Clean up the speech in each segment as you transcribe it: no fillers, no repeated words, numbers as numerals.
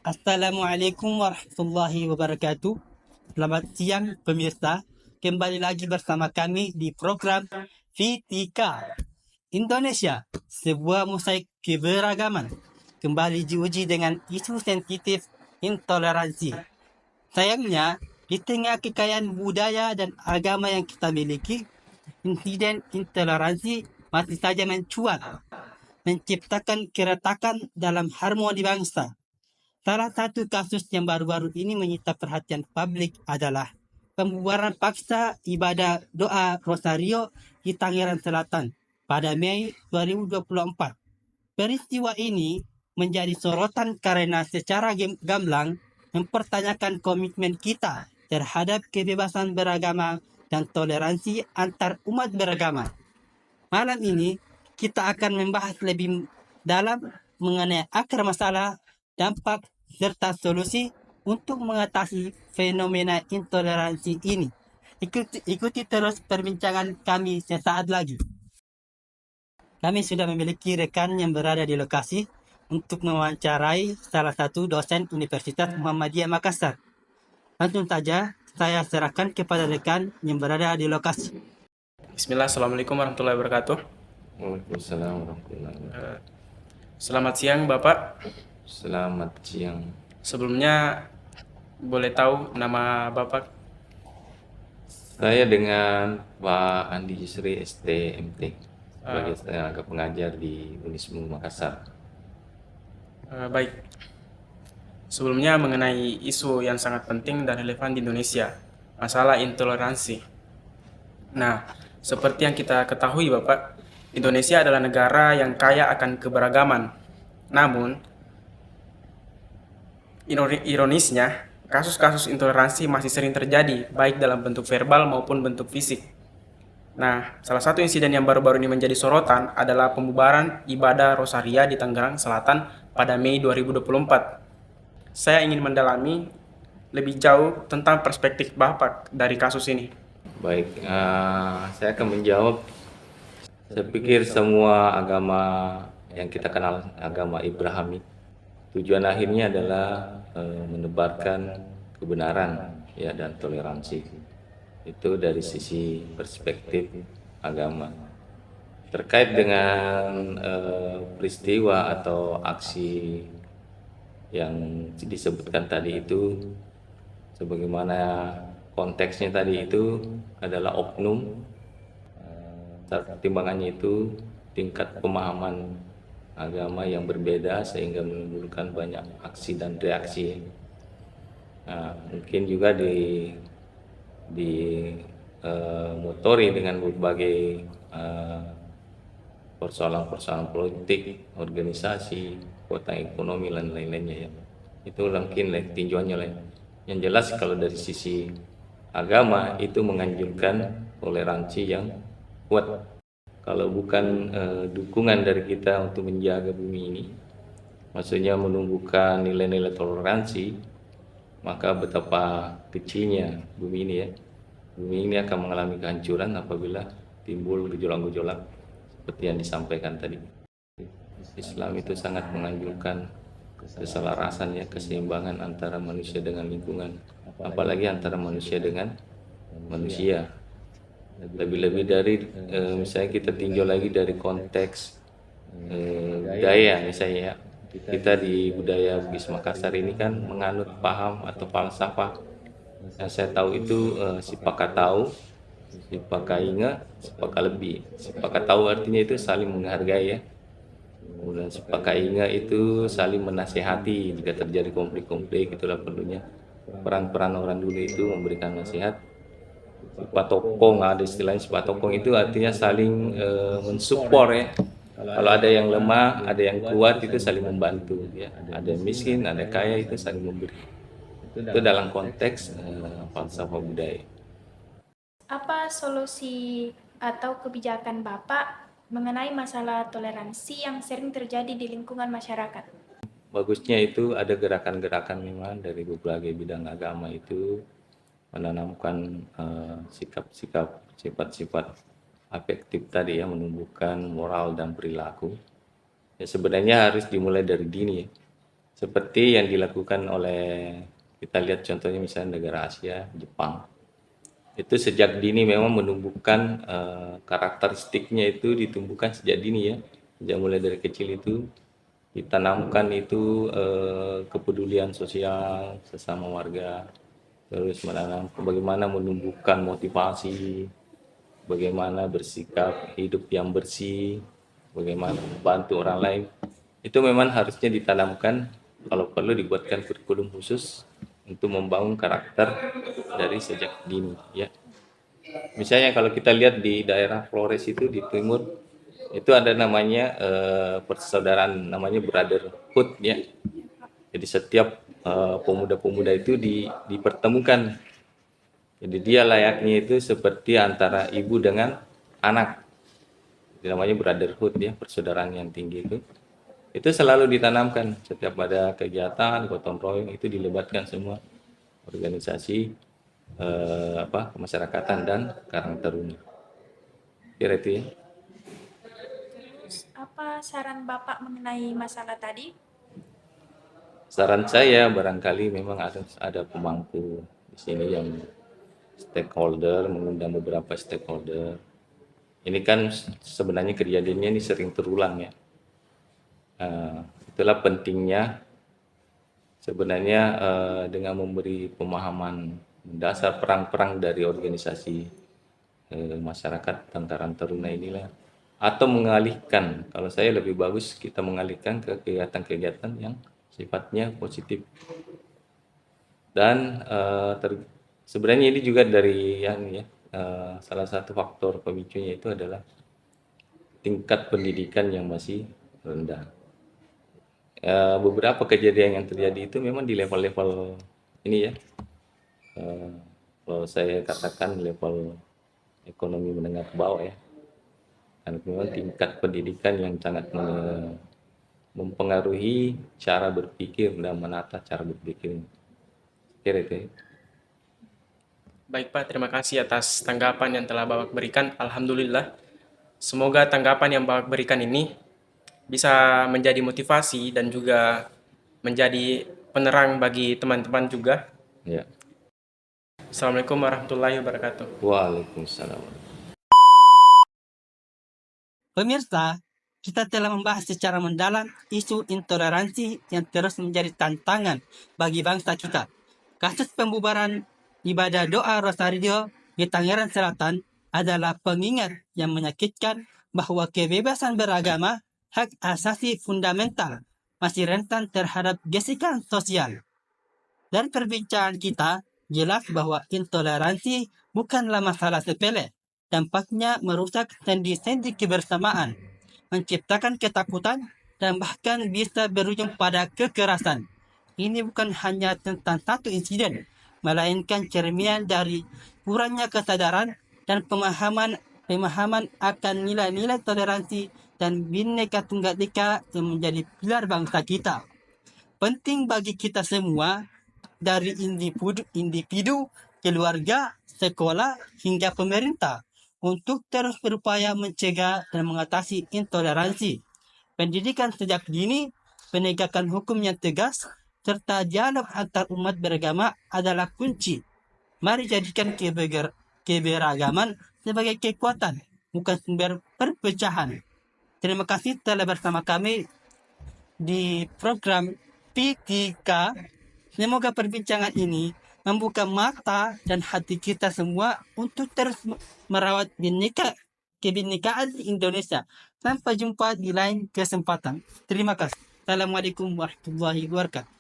Assalamualaikum warahmatullahi wabarakatuh. Selamat siang pemirsa. Kembali lagi bersama kami di program Fitika Indonesia, sebuah mosaik keberagaman. Kembali diuji dengan isu sensitif intoleransi. Sayangnya, di tengah kekayaan budaya dan agama yang kita miliki, insiden intoleransi masih saja mencuat, menciptakan keretakan dalam harmoni bangsa. Salah satu kasus yang baru-baru ini menyita perhatian publik adalah pembubaran paksa ibadah doa Rosario di Tangerang Selatan pada Mei 2024. Peristiwa ini menjadi sorotan karena secara gamblang mempertanyakan komitmen kita terhadap kebebasan beragama dan toleransi antar umat beragama. Malam ini kita akan membahas lebih dalam mengenai akar masalah, dampak, serta solusi untuk mengatasi fenomena intoleransi ini. Ikuti terus perbincangan kami sesaat lagi. Kami sudah memiliki rekan yang berada di lokasi untuk mewawancarai salah satu dosen Universitas Muhammadiyah Makassar. Langsung saja saya serahkan kepada rekan yang berada di lokasi. Bismillah, Assalamualaikum warahmatullahi wabarakatuh. Waalaikumsalam warahmatullahi wabarakatuh. Selamat siang Bapak. Selamat siang. Sebelumnya boleh tahu nama Bapak? Saya dengan Pak Andi Yusri STMT sebagai tenaga pengajar di Unismu Makassar. Baik. Sebelumnya mengenai isu yang sangat penting dan relevan di Indonesia, masalah intoleransi. Nah, seperti yang kita ketahui Bapak, Indonesia adalah negara yang kaya akan keberagaman. Namun, ironisnya, kasus-kasus intoleransi masih sering terjadi, baik dalam bentuk verbal maupun bentuk fisik. Nah, salah satu insiden yang baru-baru ini menjadi sorotan adalah pembubaran ibadah Rosaria di Tangerang Selatan pada Mei 2024. Saya ingin mendalami lebih jauh tentang perspektif Bapak dari kasus ini. Baik, saya akan menjawab. Saya pikir semua agama yang kita kenal, agama Ibrahim, tujuan akhirnya adalah menebarkan kebenaran ya dan toleransi. Itu dari sisi perspektif agama. Terkait dengan peristiwa atau aksi yang disebutkan tadi itu, sebagaimana konteksnya tadi itu adalah oknum, pertimbangannya itu tingkat pemahaman agama yang berbeda sehingga menimbulkan banyak aksi dan reaksi. Mungkin juga motori dengan berbagai persoalan-persoalan politik, organisasi, kekuatan ekonomi dan lain-lainnya ya. Itu mungkin tinjauannya lain. Yang jelas kalau dari sisi agama itu menganjurkan toleransi yang kuat. Kalau bukan dukungan dari kita untuk menjaga bumi ini, maksudnya menumbuhkan nilai-nilai toleransi, maka betapa kecilnya bumi ini ya. Bumi ini akan mengalami kehancuran apabila timbul gejolak-gejolak seperti yang disampaikan tadi. Islam itu sangat menganjurkan keselarasan ya, keseimbangan antara manusia dengan lingkungan, apalagi antara manusia dengan manusia. Lebih-lebih dari misalnya kita tinjau lagi dari konteks budaya misalnya ya. Kita di budaya Bugis Makassar ini kan menganut paham atau falsafah yang saya tahu itu sipakatau, sipakainga, sipakalebi. Sipakatau artinya itu saling menghargai ya. Kemudian sipakainga itu saling menasehati jika terjadi konflik-konflik, itulah perlunya peran-peran orang dulu itu memberikan nasihat. Sipatokong, ada istilahnya sipatokong itu artinya saling mensupport ya. Kalau ada yang lemah, ada yang kuat itu saling membantu ya. Ada yang miskin, ada kaya itu saling memberi. Itu dalam konteks falsafah budaya. Apa solusi atau kebijakan Bapak mengenai masalah toleransi yang sering terjadi di lingkungan masyarakat? Bagusnya itu ada gerakan-gerakan memang dari berbagai bidang agama itu menanamkan sikap-sikap, sifat-sifat afektif tadi ya, menumbuhkan moral dan perilaku. Ya sebenarnya harus dimulai dari dini ya. seperti yang dilakukan oleh, kita lihat contohnya misalnya negara Asia, Jepang. Itu sejak dini memang menumbuhkan karakteristiknya itu ditumbuhkan sejak dini ya. Sejak mulai dari kecil itu ditanamkan itu kepedulian sosial sesama warga, terus menanam bagaimana menumbuhkan motivasi, bagaimana bersikap hidup yang bersih, bagaimana membantu orang lain. Itu memang harusnya ditanamkan, kalau perlu dibuatkan kurikulum khusus untuk membangun karakter dari sejak dini ya. Misalnya kalau kita lihat di daerah Flores itu di timur itu ada namanya persaudaraan, namanya brotherhood ya. Jadi setiap pemuda-pemuda itu dipertemukan. Jadi dia layaknya itu seperti antara ibu dengan anak. Jadi namanya brotherhood ya, persaudaraan yang tinggi itu. Itu selalu ditanamkan setiap ada kegiatan gotong royong, itu dilibatkan semua organisasi kemasyarakatan dan Karang Taruna. Kira itu ya. Terus apa saran Bapak mengenai masalah tadi? Saran saya barangkali memang ada pemangku di sini yang stakeholder, mengundang beberapa stakeholder. Ini kan sebenarnya kejadiannya ini sering terulang ya. Itulah pentingnya sebenarnya dengan memberi pemahaman dasar perang-perang dari organisasi masyarakat Karang Taruna inilah, atau mengalihkan, kalau saya lebih bagus kita mengalihkan ke kegiatan-kegiatan yang sifatnya positif. Dan sebenarnya ini juga dari yang ya, salah satu faktor pemicunya itu adalah tingkat pendidikan yang masih rendah. Beberapa kejadian yang terjadi itu memang di level-level ini ya, kalau saya katakan level ekonomi menengah ke bawah ya, karena memang tingkat pendidikan yang sangat mempengaruhi cara berpikir dan menata cara berpikir. Kira itu ya. Baik Pak, terima kasih atas tanggapan yang telah Bapak berikan. Alhamdulillah. Semoga tanggapan yang Bapak berikan ini bisa menjadi motivasi dan juga menjadi penerang bagi teman-teman juga. Ya. Assalamualaikum warahmatullahi wabarakatuh. Waalaikumsalam. Pemirsa, kita telah membahas secara mendalam isu intoleransi yang terus menjadi tantangan bagi bangsa kita. Kasus pembubaran ibadah doa Rosario di Tangerang Selatan adalah pengingat yang menyakitkan bahwa kebebasan beragama, hak asasi fundamental, masih rentan terhadap gesekan sosial. Dari perbincangan kita, jelas bahwa intoleransi bukanlah masalah sepele. Dampaknya merusak sendi-sendi kebersamaan, menciptakan ketakutan, dan bahkan bisa berujung pada kekerasan. Ini bukan hanya tentang satu insiden, melainkan cerminan dari kurangnya kesadaran dan pemahaman akan nilai-nilai toleransi dan Bhinneka Tunggal Ika yang menjadi pilar bangsa kita. Penting bagi kita semua, dari individu, keluarga, sekolah, hingga pemerintah, untuk terus berupaya mencegah dan mengatasi intoleransi. Pendidikan sejak dini, penegakan hukum yang tegas, serta dialog antar umat beragama adalah kunci. Mari jadikan keberagaman sebagai kekuatan, bukan sumber perpecahan. Terima kasih telah bersama kami di program P3K. Semoga perbincangan ini membuka mata dan hati kita semua untuk terus merawat kebinekaan Indonesia. Sampai jumpa di lain kesempatan. Terima kasih. Assalamualaikum warahmatullahi wabarakatuh.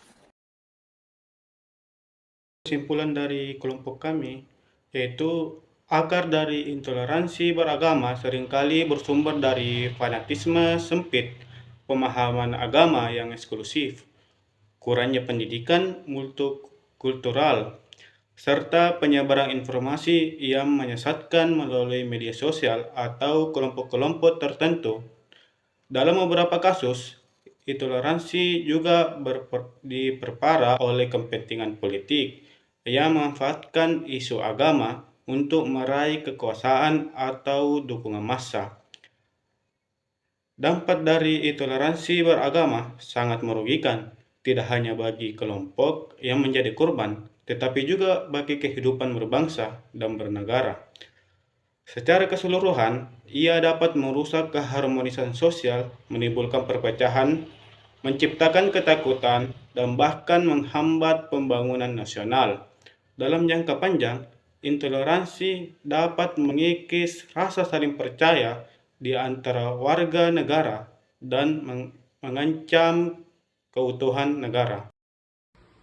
Kesimpulan dari kelompok kami yaitu akar dari intoleransi beragama seringkali bersumber dari fanatisme sempit, pemahaman agama yang eksklusif, kurangnya pendidikan multikultural, serta penyebaran informasi yang menyesatkan melalui media sosial atau kelompok-kelompok tertentu. Dalam beberapa kasus, intoleransi juga diperparah oleh kepentingan politik yang memanfaatkan isu agama untuk meraih kekuasaan atau dukungan massa. Dampak dari intoleransi beragama sangat merugikan, tidak hanya bagi kelompok yang menjadi korban, tetapi juga bagi kehidupan berbangsa dan bernegara. Secara keseluruhan, ia dapat merusak keharmonisan sosial, menimbulkan perpecahan, menciptakan ketakutan, dan bahkan menghambat pembangunan nasional. Dalam jangka panjang, intoleransi dapat mengikis rasa saling percaya di antara warga negara dan mengancam keutuhan negara.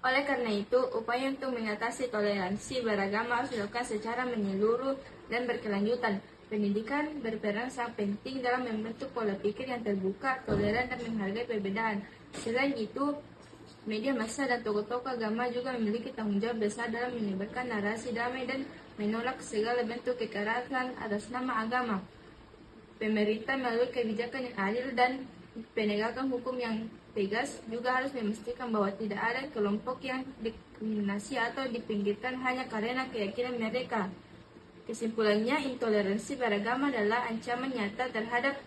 Oleh karena itu, upaya untuk mengatasi toleransi beragama harus dilakukan secara menyeluruh dan berkelanjutan. Pendidikan berperan sangat penting dalam membentuk pola pikir yang terbuka, toleran, dan menghargai perbedaan. Selain itu, media massa dan tokoh-tokoh agama juga memiliki tanggung jawab besar dalam menyebarkan narasi damai dan menolak segala bentuk kekerasan atas nama agama. Pemerintah melalui kebijakan yang adil dan penegakan hukum yang tegas juga harus memastikan bahwa tidak ada kelompok yang diskriminasi atau dipinggirkan hanya karena keyakinan mereka. Kesimpulannya, intoleransi beragama adalah ancaman nyata terhadap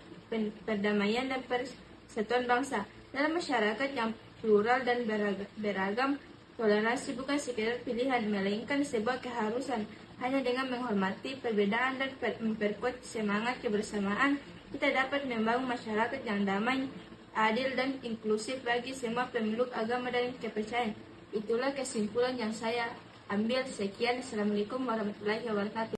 perdamaian dan persatuan bangsa. Dalam masyarakat yang plural dan beragam, toleransi bukan sekedar pilihan, melainkan sebuah keharusan. Hanya dengan menghormati perbedaan dan memperkuat semangat kebersamaan, kita dapat membangun masyarakat yang damai, adil, dan inklusif bagi semua pemeluk agama dan kepercayaan. Itulah kesimpulan yang saya ambil. Sekian. Assalamualaikum warahmatullahi wabarakatuh.